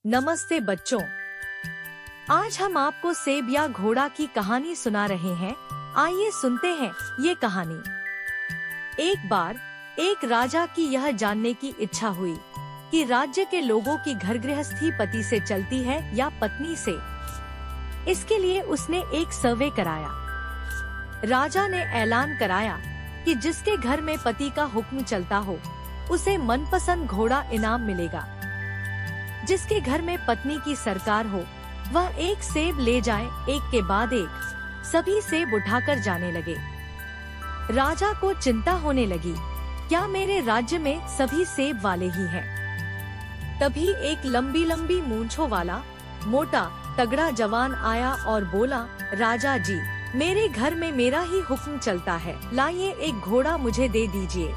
नमस्ते बच्चों, आज हम आपको सेब या घोड़ा की कहानी सुना रहे हैं। आइए सुनते हैं ये कहानी। एक बार एक राजा की यह जानने की इच्छा हुई कि राज्य के लोगों की घर गृहस्थी पति से चलती है या पत्नी से। इसके लिए उसने एक सर्वे कराया। राजा ने ऐलान कराया कि जिसके घर में पति का हुक्म चलता हो उसे मनपसंद घोड़ा इनाम मिलेगा। जिसके घर में पत्नी की सरकार हो वह एक सेब ले जाए। एक के बाद एक सभी सेब उठाकर जाने लगे। राजा को चिंता होने लगी, क्या मेरे राज्य में सभी सेब वाले ही हैं? तभी एक लंबी लंबी मूंछों वाला मोटा तगड़ा जवान आया और बोला, राजा जी, मेरे घर में मेरा ही हुक्म चलता है, लाइए एक घोड़ा मुझे दे दीजिए।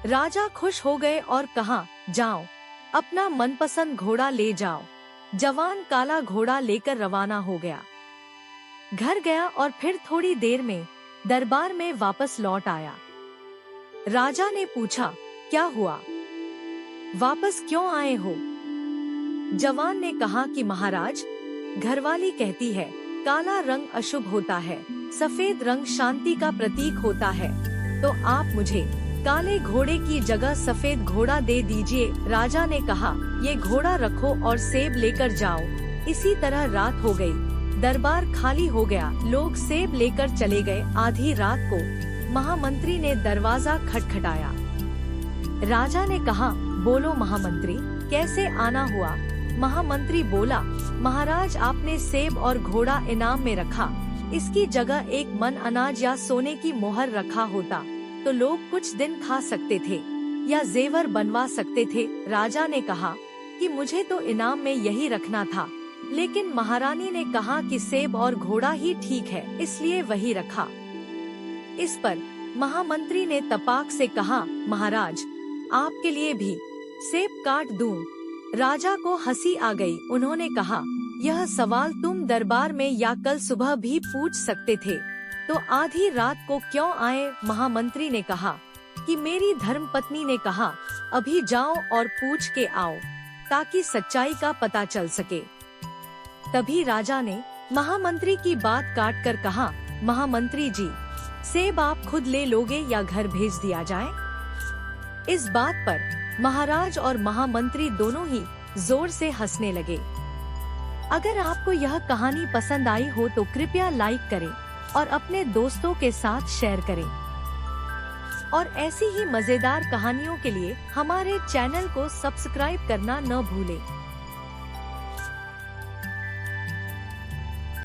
राजा खुश हो गए और कहा, जाओ अपना मनपसंद घोड़ा ले जाओ। जवान काला घोड़ा लेकर रवाना हो गया। घर गया और फिर थोड़ी देर में दरबार में वापस लौट आया। राजा ने पूछा, क्या हुआ, वापस क्यों आए हो? जवान ने कहा कि महाराज, घरवाली कहती है काला रंग अशुभ होता है, सफेद रंग शांति का प्रतीक होता है, तो आप मुझे काले घोड़े की जगह सफेद घोड़ा दे दीजिए। राजा ने कहा, ये घोड़ा रखो और सेब लेकर जाओ। इसी तरह रात हो गई। दरबार खाली हो गया। लोग सेब लेकर चले गए। आधी रात को महामंत्री ने दरवाजा खटखटाया। राजा ने कहा, बोलो महामंत्री, कैसे आना हुआ? महामंत्री बोला, महाराज, आपने सेब और घोड़ा इनाम में रखा, इसकी जगह एक मन अनाज या सोने की मोहर रखा होता तो लोग कुछ दिन खा सकते थे या जेवर बनवा सकते थे। राजा ने कहा कि मुझे तो इनाम में यही रखना था, लेकिन महारानी ने कहा कि सेब और घोड़ा ही ठीक है, इसलिए वही रखा। इस पर महामंत्री ने तपाक से कहा, महाराज, आपके लिए भी सेब काट दूं? राजा को हंसी आ गई। उन्होंने कहा, यह सवाल तुम दरबार में या कल सुबह भी पूछ सकते थे, तो आधी रात को क्यों आए? महामंत्री ने कहा कि मेरी धर्मपत्नी ने कहा, अभी जाओ और पूछ के आओ ताकि सच्चाई का पता चल सके। तभी राजा ने महामंत्री की बात काट कर कहा, महामंत्री जी, सेब आप खुद ले लोगे या घर भेज दिया जाए? इस बात पर महाराज और महामंत्री दोनों ही जोर से हंसने लगे। अगर आपको यह कहानी पसंद आई हो तो कृपया लाइक करें और अपने दोस्तों के साथ शेयर करें। और ऐसी ही मजेदार कहानियों के लिए हमारे चैनल को सब्सक्राइब करना न भूलें।